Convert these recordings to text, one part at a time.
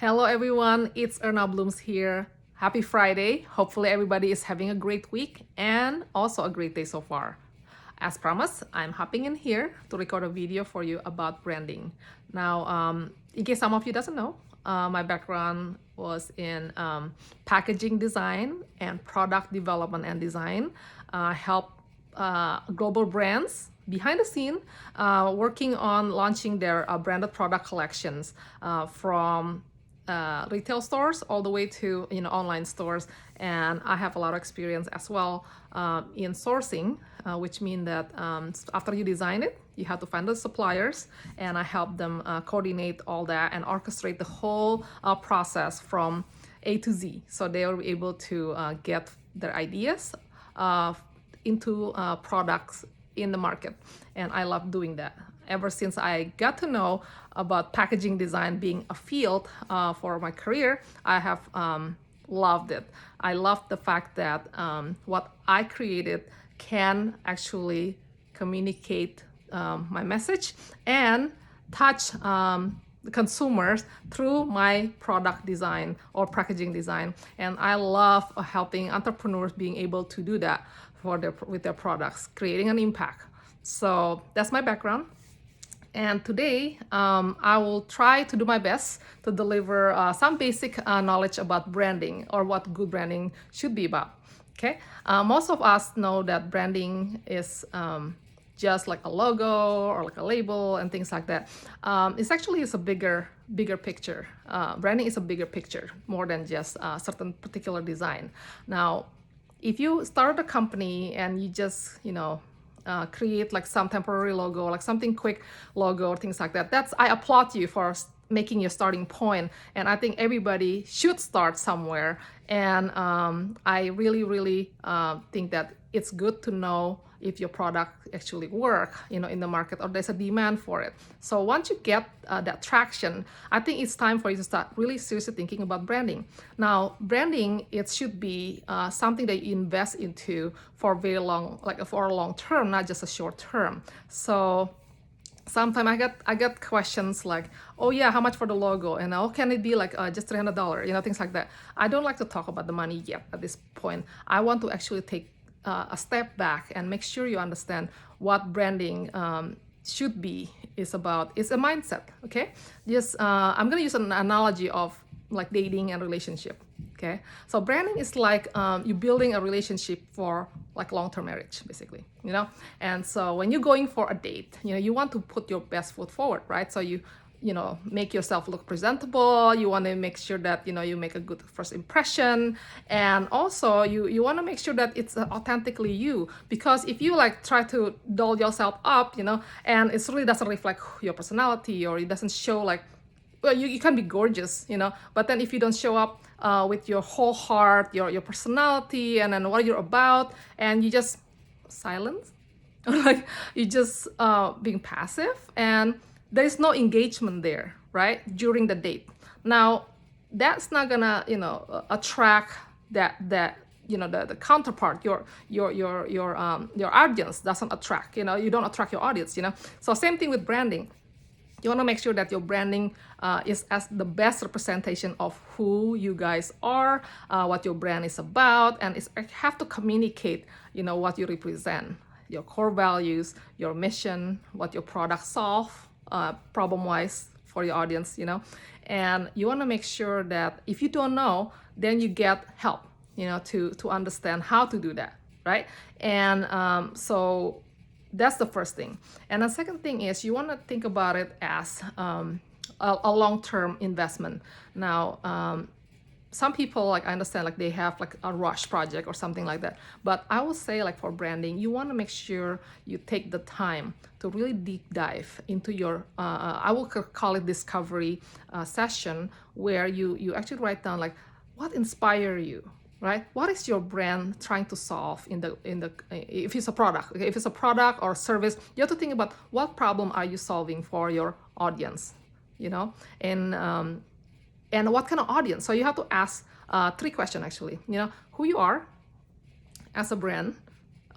Hello everyone, it's Erna Blooms here. Happy Friday. Hopefully everybody is having a great week and also a great day so far. As promised, I'm hopping in here to record a video for you about branding. Now, in case some of you doesn't know, my background was in packaging design and product development and design. Help global brands behind the scene working on launching their branded product collections from retail stores all the way to online stores, and I have a lot of experience as well in sourcing, which means that after you design it, you have to find the suppliers, and I help them coordinate all that and orchestrate the whole process from A to Z, so they are able to get their ideas into products in the market, and I love doing that. Ever since I got to know about packaging design being a field for my career, I have loved it. I love the fact that what I created can actually communicate my message and touch the consumers through my product design or packaging design. And I love helping entrepreneurs being able to do that with their products, creating an impact. So that's my background. And today, I will try to do my best to deliver some basic knowledge about branding, or what good branding should be about. Okay, most of us know that branding is just like a logo or like a label and things like that. It's actually a bigger picture. Branding is a bigger picture, more than just a certain particular design. Now, if you start a company and you just create like some temporary logo, like something quick logo or things like that, I applaud you for making your starting point, and I think everybody should start somewhere. And I really think that it's good to know if your product actually work in the market, or there's a demand for it. So once you get that traction, I think it's time for you to start really seriously thinking about branding. Now, branding, it should be something that you invest into for very long, like for a long term, not just a short term. So sometimes I get questions like, oh yeah, how much for the logo? And oh, can it be like just $300? Things like that. I don't like to talk about the money yet at this point. I want to actually take a step back and make sure you understand what branding should be is about. It's a mindset. Okay, just I'm gonna use an analogy of like dating and relationship. Okay, so branding is like you building a relationship for like long-term marriage, basically. And so when you're going for a date, you want to put your best foot forward, right? So you make yourself look presentable. You want to make sure that you make a good first impression, and also you want to make sure that it's authentically you, because if you like try to doll yourself up, and it really doesn't reflect your personality, or it doesn't show like, well, you can be gorgeous, but then if you don't show up with your whole heart, your personality, and then what you're about, and you just silence, or like you just being passive, and there is no engagement there, right, during the date. Now, that's not gonna attract the counterpart, your audience doesn't attract, you don't attract your audience. So same thing with branding. You want to make sure that your branding is as the best representation of who you guys are, what your brand is about, and it's have to communicate what you represent, your core values, your mission, what your product solve problem-wise for your audience, and you want to make sure that if you don't know, then you get help, to understand how to do that, right? And so that's the first thing. And the second thing is you want to think about it as a long-term investment. Now, some people, like, I understand, like, they have like a rush project or something like that, but I will say, like, for branding, you want to make sure you take the time to really deep dive into your I will call it discovery session, where you actually write down like what inspires you, right? What is your brand trying to solve in the if it's a product, okay? If it's a product or service, you have to think about what problem are you solving for your audience, and what kind of audience. So you have to ask 3 questions actually. Who you are as a brand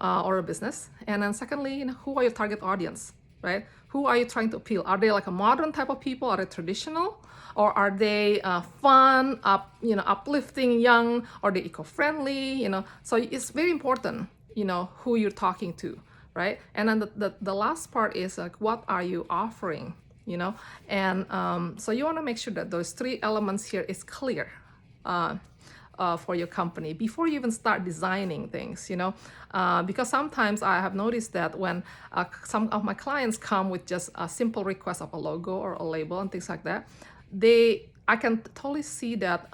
or a business, and then secondly, who are your target audience, right? Who are you trying to appeal? Are they like a modern type of people? Are they traditional? Or are they fun, uplifting, young? Are they eco-friendly? So it's very important, who you're talking to, right? And then the last part is like, what are you offering? And so you want to make sure that those three elements here is clear for your company before you even start designing things, because sometimes I have noticed that when some of my clients come with just a simple request of a logo or a label and things like that, I can totally see that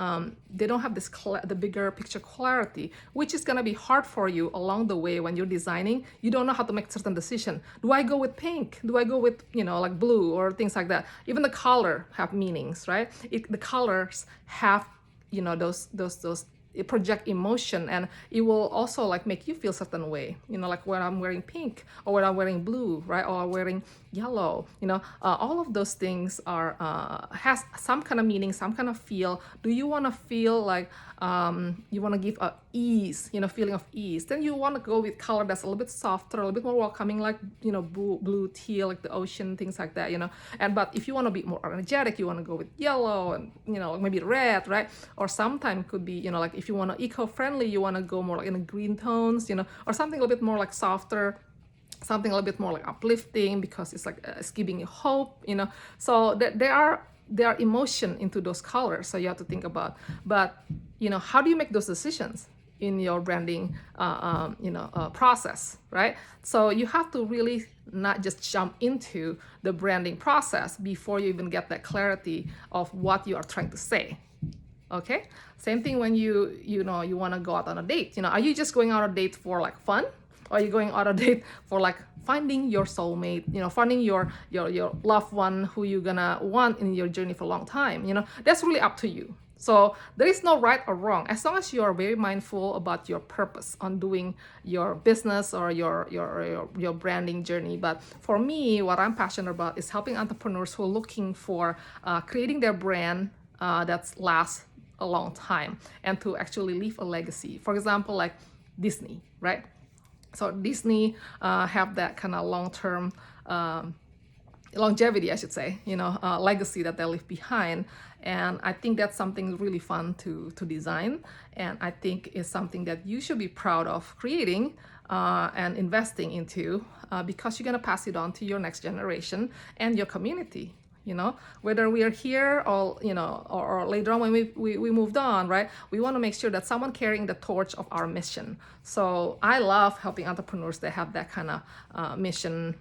they don't have the bigger picture clarity, which is going to be hard for you along the way when you're designing. You don't know how to make certain decision. Do I go with pink? Do I go with, like blue or things like that? Even the color have meanings, right? The colors have, those it project emotion, and it will also like make you feel certain way, like when I'm wearing pink or when I'm wearing blue, right, or I'm wearing yellow, all of those things are has some kind of meaning, some kind of feel. Do you want to feel like you want to give a ease, feeling of ease? Then you want to go with color that's a little bit softer, a little bit more welcoming, like blue, teal, like the ocean, things like that, but if you want to be more energetic, you want to go with yellow and maybe red, right? Or sometimes could be like if you want to eco-friendly, you want to go more like in the green tones, or something a little bit more like softer, something a little bit more like uplifting, because it's like it's giving you hope, so there are emotion into those colors, so you have to think about. But how do you make those decisions in your branding process, right? So you have to really not just jump into the branding process before you even get that clarity of what you are trying to say. Okay, same thing when you want to go out on a date. Are you just going out on a date for like fun? Or are you going on a date for like finding your soulmate, finding your loved one who you're gonna want in your journey for a long time? That's really up to you. So there is no right or wrong, as long as you are very mindful about your purpose on doing your business or your branding journey. But for me, what I'm passionate about is helping entrepreneurs who are looking for creating their brand that lasts a long time and to actually leave a legacy. For example, like Disney, right? So Disney have that kind of long-term longevity, I should say, legacy that they leave behind. And I think that's something really fun to design. And I think it's something that you should be proud of creating and investing into because you're going to pass it on to your next generation and your community. Whether we are here or or later on when we moved on, right? We want to make sure that someone carrying the torch of our mission. So I love helping entrepreneurs that have that kind of mission,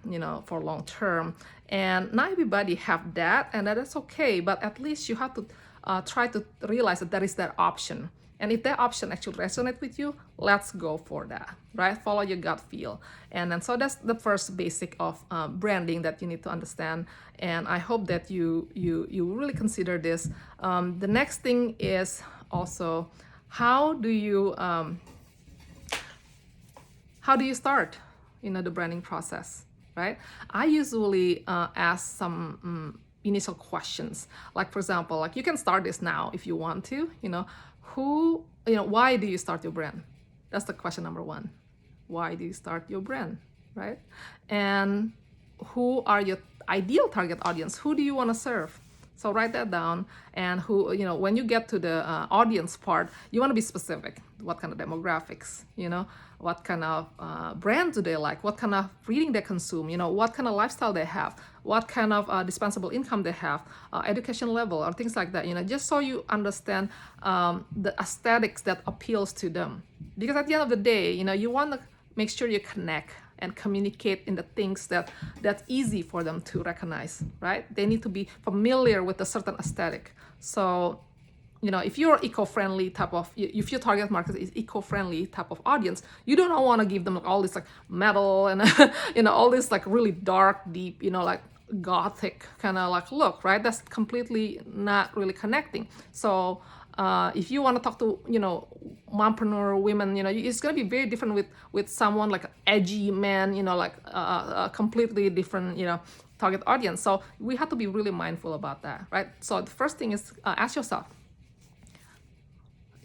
for long term. And not everybody have that, and that is okay. But at least you have to try to realize that there is that option. And if that option actually resonates with you, let's go for that, right? Follow your gut feel. And then so that's the first basic of branding that you need to understand. And I hope that you really consider this. The next thing is also how do you start, the branding process, right? I usually ask some initial questions. Like for example, like you can start this now if you want to, why do you start your brand? That's the question number one. Why do you start your brand, right? And who are your ideal target audience? Who do you want to serve? So write that down. And when you get to the audience part, you want to be specific. What kind of demographics, what kind of brand do they like? What kind of reading they consume? What kind of lifestyle they have? What kind of dispensable income they have? Education level or things like that, just so you understand the aesthetics that appeals to them. Because at the end of the day, you want to make sure you connect and communicate in the things that's easy for them to recognize, right? They need to be familiar with a certain aesthetic. So, if you're eco-friendly type of, if your target market is eco-friendly type of audience, you don't want to give them like all this like metal and all this like really dark, deep, like gothic kind of like look, right? That's completely not really connecting. So if you want to talk to mompreneur women, it's going to be very different with someone like an edgy man, like a completely different target audience. So we have to be really mindful about that, right? So the first thing is ask yourself,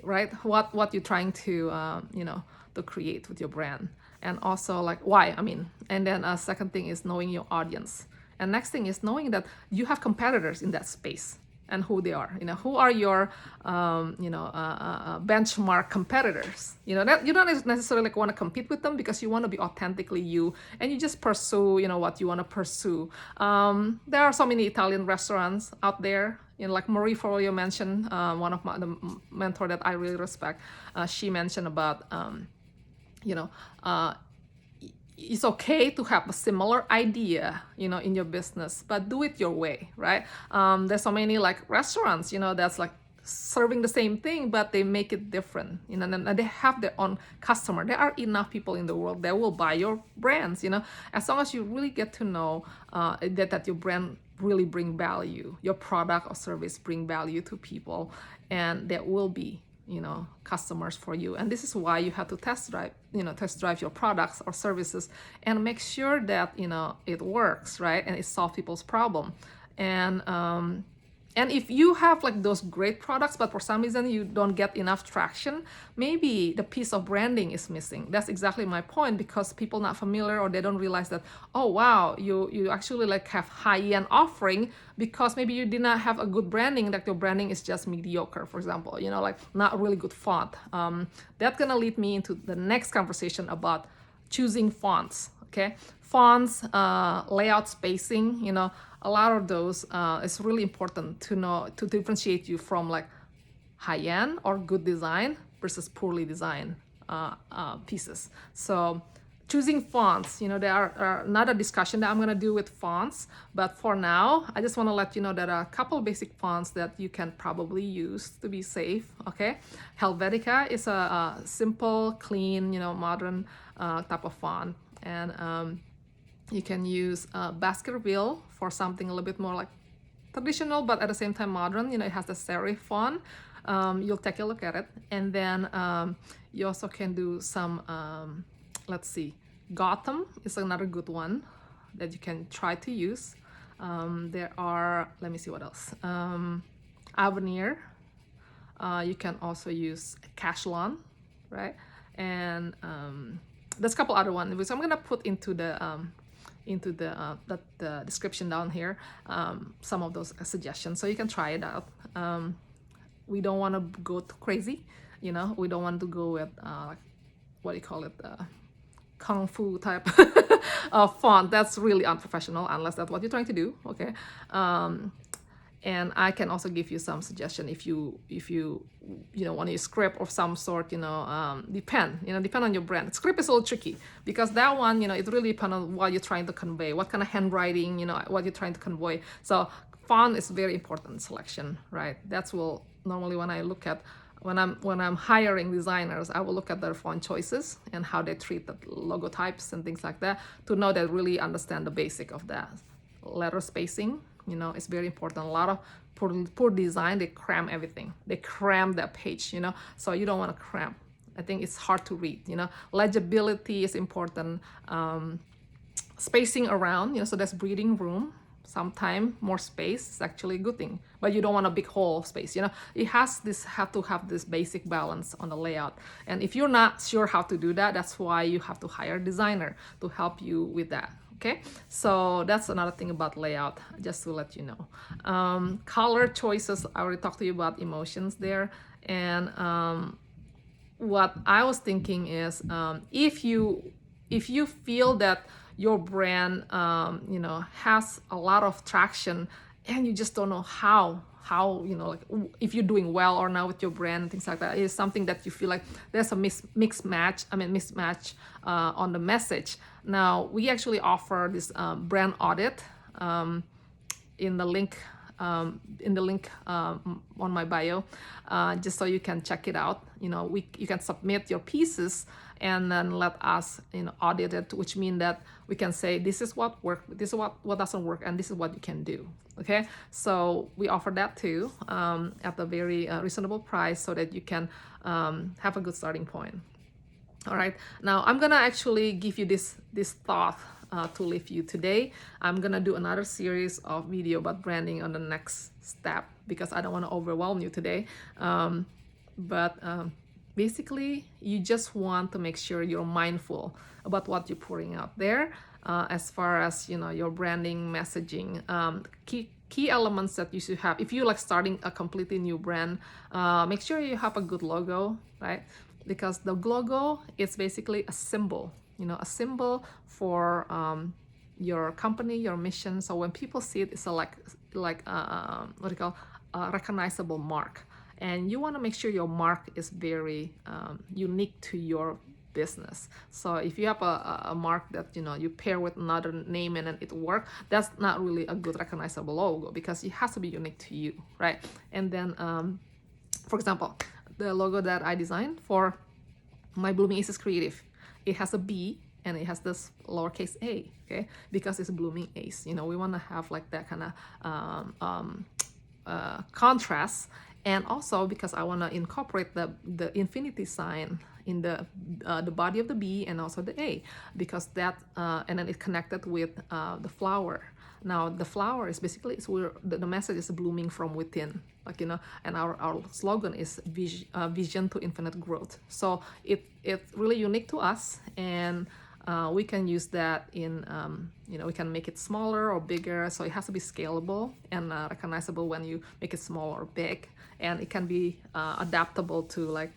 right, what you're trying to to create with your brand, and also like why. And then second thing is knowing your audience. And next thing is knowing that you have competitors in that space and who they are. Who are your benchmark competitors. That you don't necessarily want to compete with them, because you want to be authentically you, and you just pursue what you want to pursue. There are so many Italian restaurants out there. Like Marie Forleo mentioned, one of the mentor that I really respect. She mentioned about it's okay to have a similar idea, in your business, but do it your way, right? There's so many like restaurants, that's like serving the same thing, but they make it different, and they have their own customer. There are enough people in the world that will buy your brands, as long as you really get to know that your brand really bring value, your product or service bring value to people, and there will be customers for you. And this is why you have to test drive your products or services and make sure that it works, right? And it solves people's problem. And if you have like those great products, but for some reason you don't get enough traction, maybe the piece of branding is missing. That's exactly my point, because people not familiar, or they don't realize that, oh wow, you actually like have high-end offering, because maybe you did not have a good branding, like your branding is just mediocre, for example, like not really good font. That's gonna lead me into the next conversation about choosing fonts. Okay, fonts, layout, spacing, a lot of those is really important to know, to differentiate you from like high-end or good design versus poorly designed pieces. So choosing fonts, there are another discussion that I'm going to do with fonts, but for now I just want to let you know that a couple basic fonts that you can probably use to be safe. Okay, Helvetica is a simple, clean, modern type of font, and you can use Baskerville for something a little bit more like traditional, but at the same time modern. It has the serif font. You'll take a look at it. And then you also can do some, let's see, Gotham is another good one that you can try to use. There are, let me see what else. Avenir. You can also use Caslon, right? And there's a couple other ones, which I'm gonna put into the description down here, some of those suggestions, so you can try it out. We don't want to go too crazy, we don't want to go with like, what do you call it, kung fu type of font. That's really unprofessional, unless that's what you're trying to do. Okay, and I can also give you some suggestion if you want to use script of some sort. Depend on your brand. Script is a little tricky, because that one, it really depends on what you're trying to convey, what kind of handwriting, what you're trying to convey. So font is very important selection, right? That's what normally when I look at, when I'm hiring designers, I will look at their font choices and how they treat the logo types and things like that, to know they really understand the basic of that. Letter spacing, it's very important. A lot of poor design, they cram everything. They cram that page, so you don't want to cram. I think it's hard to read, Legibility is important. Spacing around, so there's breathing room. Sometimes more space is actually a good thing, but you don't want a big hole of space. It have to have this basic balance on the layout. And if you're not sure how to do that, that's why you have to hire a designer to help you with that. Okay, so that's another thing about layout, just to let you know. Color choices, I already talked to you about emotions there. And what I was thinking is, if you feel that your brand has a lot of traction, and you just don't know how like if you're doing well or not with your brand and things like that, is something that you feel like there's a mismatch on the message. Now we actually offer this brand audit in the link on my bio, just so you can check it out. You can submit your pieces and then let us audit it, which means that we can say this is what worked, this is what doesn't work, and this is what you can do. Okay, so we offer that too, at a very reasonable price, so that you can have a good starting point. All right, now I'm gonna actually give you this thought to leave you today. I'm gonna do another series of video about branding on the next step, because I don't want to overwhelm you today. Basically, you just want to make sure you're mindful about what you're pouring out there. as far as your branding, messaging, key elements that you should have. If you like starting a completely new brand, make sure you have a good logo, right? Because the logo is basically a symbol, a symbol for your company, your mission. So when people see it, it's a what do you call, a recognizable mark. And you want to make sure your mark is very unique to your business. So if you have a mark that you pair with another name and then it works, that's not really a good recognizable logo, because it has to be unique to you, right? And then for example, the logo that I designed for my Blooming Aces Creative, it has a B and it has this lowercase a, okay, because it's Blooming Ace. We want to have like that kind of contrast. And also because I want to incorporate the infinity sign in the body of the B and also the A, because that and then it connected with the flower. Now the flower is basically, it's where the message is blooming from within, and our slogan is vision to infinite growth. So it's really unique to us, and we can use that in we can make it smaller or bigger, so it has to be scalable and recognizable when you make it small or big. And it can be adaptable to like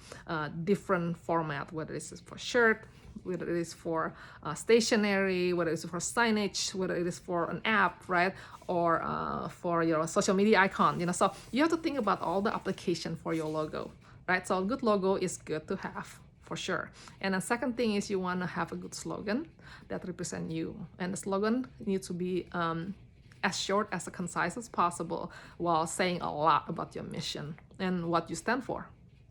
different format, whether it's for shirt, whether it is for stationery, whether it's for signage, whether it is for an app, right? Or for your social media icon, so you have to think about all the application for your logo, right? So a good logo is good to have, for sure. And the second thing is you want to have a good slogan that represents you. And the slogan needs to be as short, as concise as possible, while saying a lot about your mission and what you stand for,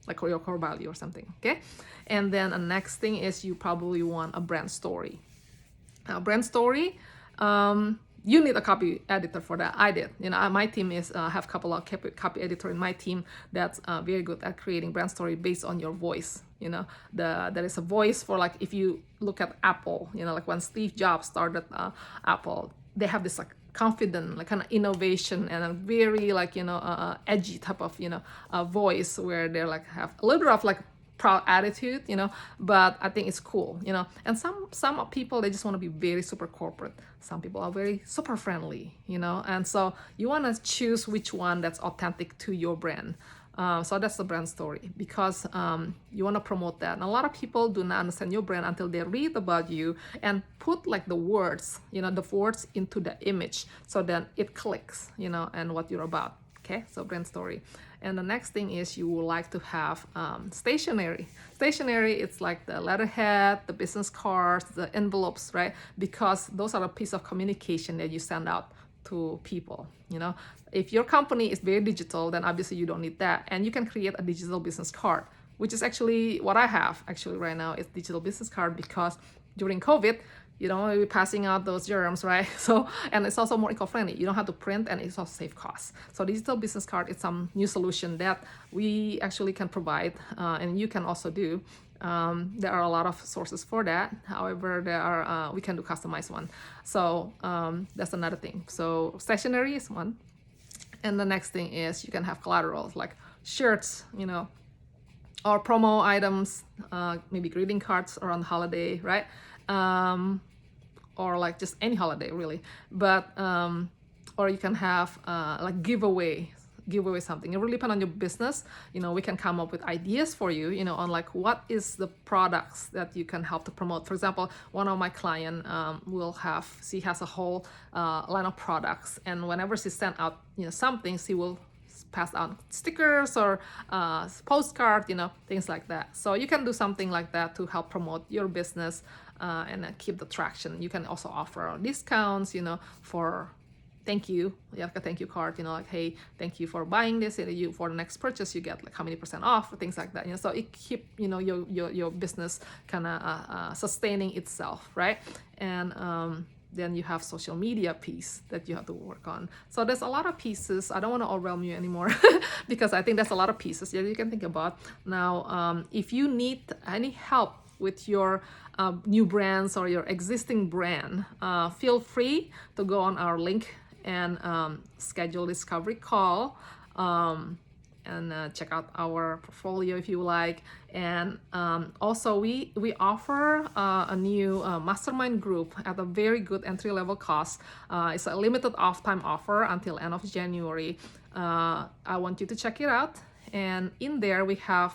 like your core value or something, okay? And then the next thing is you probably want a brand story. Now, brand story, you need a copy editor for that. I did. My team is have a couple of copy editor in my team that's very good at creating brand story based on your voice. There is a voice for, like, if you look at Apple, like when Steve Jobs started Apple, they have this like confident, like kind of innovation and a very like edgy type of voice, where they're like have a little bit of like proud attitude, but I think it's cool, and some people, they just want to be very super corporate. Some people are very super friendly, and so you want to choose which one that's authentic to your brand. So that's the brand story, because you want to promote that. And a lot of people do not understand your brand until they read about you and put like the words, the words into the image, so then it clicks, and what you're about. Okay, so brand story. And the next thing is you would like to have stationery. Stationery, it's like the letterhead, the business cards, the envelopes, right? Because those are a piece of communication that you send out to people. If your company is very digital, then obviously you don't need that, and you can create a digital business card, which is actually what I have actually right now, is digital business card, because during COVID, we're passing out those germs, right? So, and it's also more eco-friendly. You don't have to print, and it's also save costs. So digital business card is some new solution that we actually can provide, and you can also do. There are a lot of sources for that. However, we can do customized one. So that's another thing. So stationery is one. And the next thing is you can have collaterals like shirts, or promo items, maybe greeting cards around the holiday, right? Or like just any holiday really. But or you can have like giveaway something. It really depends on your business. We can come up with ideas for you, on like what is the products that you can help to promote. For example, one of my client she has a whole line of products, and whenever she sends out something, she will pass out stickers or postcard, things like that. So you can do something like that to help promote your business and keep the traction. You can also offer discounts, for thank you. You have a thank you card, like, hey, thank you for buying this. You, for the next purchase, you get like how many % off, or things like that. So it keep your business kind of sustaining itself, right? And then you have social media piece that you have to work on. So there's a lot of pieces. I don't want to overwhelm you anymore because I think there's a lot of pieces that you can think about. Now, if you need any help with your new brands or your existing brand, feel free to go on our link and schedule discovery call. and check out our portfolio if you like. And also we offer a new mastermind group at a very good entry-level cost. It's a limited off-time offer until end of January. I want you to check it out. And in there we have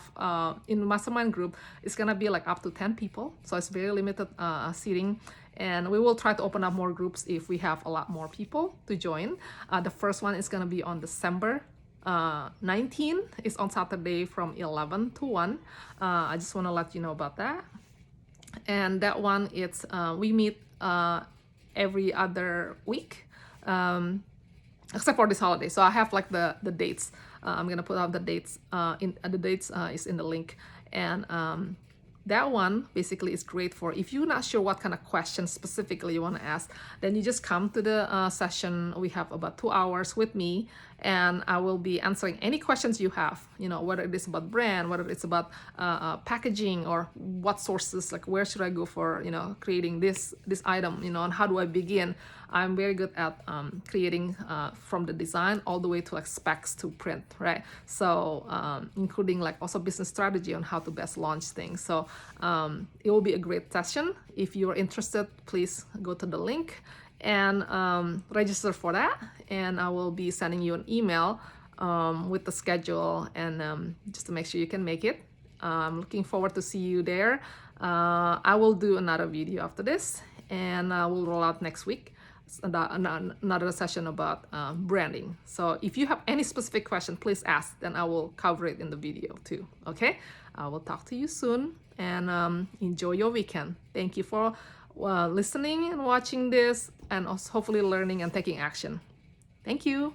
in the mastermind group, it's gonna be like up to 10 people, so it's very limited seating. And we will try to open up more groups if we have a lot more people to join. The first one is gonna be on December 19. It's on Saturday from 11 to 1. I just want to let you know about that. And that one, it's we meet every other week, except for this holiday. So I have like the dates. I'm gonna put out the dates. The dates is in the link. And that one basically is great for if you're not sure what kind of questions specifically you want to ask, then you just come to the session. We have about 2 hours with me, and I will be answering any questions you have, you know, whether it is about brand, whether it's about packaging, or what sources, like where should I go for, you know, creating this item, you know, and how do I begin. I'm very good at creating from the design all the way to like specs to print, right? So including like also business strategy on how to best launch things. So it will be a great session. If you're interested, please go to the link and register for that. And I will be sending you an email with the schedule and just to make sure you can make it. I'm looking forward to see you there. I will do another video after this, and I will roll out next week another session about branding. So if you have any specific question, please ask, then I will cover it in the video too. Okay, I will talk to you soon, and enjoy your weekend. Thank you for listening and watching this, and also hopefully learning and taking action. Thank you.